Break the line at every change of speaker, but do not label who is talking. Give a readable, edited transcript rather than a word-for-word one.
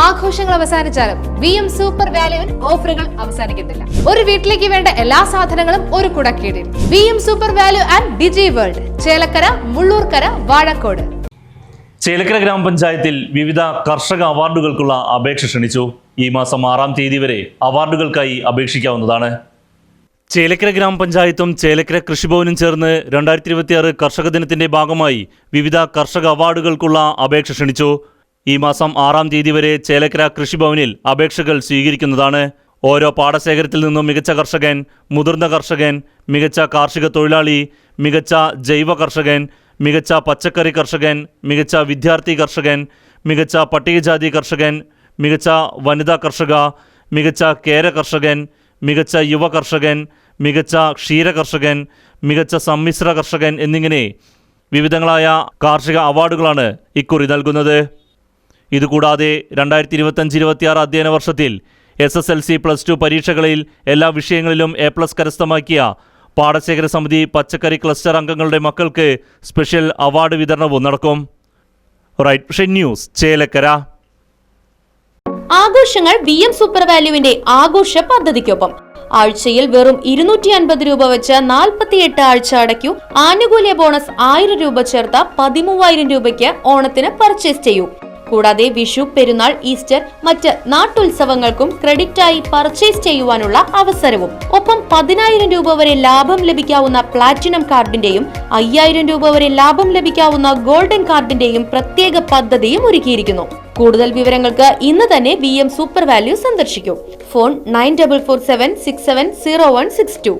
ആഘോഷങ്ങൾ അവസാനിച്ചാലും VM super വാല്യുവിൽ ഓഫറുകൾ അവസാനിക്കുന്നില്ല. ഒരു വീട്ടിലേക്ക് വേണ്ട എല്ലാ സാധനങ്ങളും ഒരു കുടക്കീഴിൽ. VM super value and digi world, Chelakkara, Mullurkara, Vazhakode.
Chelakkara ഗ്രാമപഞ്ചായത്തിൽ വിവിധ കർഷക അവാർഡുകൾക്കുള്ള അപേക്ഷ ക്ഷണിച്ചു. ഈ മാസം 6-ാം തീയതി വരെ അവാർഡുകൾക്കായി അപേക്ഷിക്കാവുന്നതാണ്. ചേലക്കര ഗ്രാമപഞ്ചായത്തും ചേലക്കര കൃഷിഭവനും ചേർന്ന് 2026 കർഷക ദിനത്തിന്റെ ഭാഗമായി വിവിധ കർഷക അവാർഡുകൾക്കുള്ള അപേക്ഷ ക്ഷണിച്ചു. ഈ മാസം 6-ാം തീയതി വരെ ചേലക്കര കൃഷിഭവനിൽ അപേക്ഷകൾ സ്വീകരിക്കുന്നതാണ്. ഓരോ പാടശേഖരത്തിൽ നിന്നും മികച്ച കർഷകൻ, മുതിർന്ന കർഷകൻ, മികച്ച കാർഷിക തൊഴിലാളി, മികച്ച ജൈവ കർഷകൻ, മികച്ച പച്ചക്കറി കർഷകൻ, മികച്ച വിദ്യാർത്ഥി കർഷകൻ, മികച്ച പട്ടികജാതി കർഷകൻ, മികച്ച വനിതാ കർഷക, മികച്ച കേര കർഷകൻ, മികച്ച യുവ കർഷകൻ, മികച്ച ക്ഷീര കർഷകൻ, മികച്ച സമ്മിശ്ര കർഷകൻ എന്നിങ്ങനെ വിവിധങ്ങളായ കാർഷിക അവാർഡുകളാണ് ഇക്കുറി നൽകുന്നത്. ഇതുകൂടാതെ 2025-26 അധ്യയന വർഷത്തിൽ SSLC +2 പരീക്ഷകളിൽ എല്ലാ വിഷയങ്ങളിലും A+ കരസ്ഥമാക്കിയ പാടശേഖര സമിതി പച്ചക്കറി ക്ലസ്റ്റർ അംഗങ്ങളുടെ മക്കൾക്ക് സ്പെഷ്യൽ അവാർഡ് വിതരണവും നടക്കും. Right vision news, Chelakkara.
ആഘോഷങ്ങൾ VM സൂപ്പർ വാല്യുവിന്റെ ആഘോഷ പദ്ധതിക്കൊപ്പം ആഴ്ചയിൽ വെറും 250 രൂപ വെച്ച് 48 ആഴ്ച അടയ്ക്കൂ. ആനുകൂല്യ ബോണസ് 1000 രൂപ ചേർത്ത 13000 രൂപയ്ക്ക് ഓണത്തിന് പർച്ചേസ് ചെയ്യൂ. കൂടാതെ വിഷു, പെരുന്നാൾ, ഈസ്റ്റർ, മറ്റ് നാട്ടുത്സവങ്ങൾക്കും ക്രെഡിറ്റായി പർച്ചേസ് ചെയ്യുവാനുള്ള അവസരവും. ഒപ്പം 10000 രൂപ വരെ ലാഭം ലഭിക്കാവുന്ന പ്ലാറ്റിനം കാർഡിന്റെയും 5000 രൂപ വരെ ലാഭം ലഭിക്കാവുന്ന ഗോൾഡൻ കാർഡിന്റെയും പ്രത്യേക പദ്ധതിയും ഒരുക്കിയിരിക്കുന്നു. കൂടുതൽ വിവരങ്ങൾക്ക് ഇന്ന് തന്നെ VM സൂപ്പർ വാല്യൂ സന്ദർശിക്കൂ. ഫോൺ 9447670162.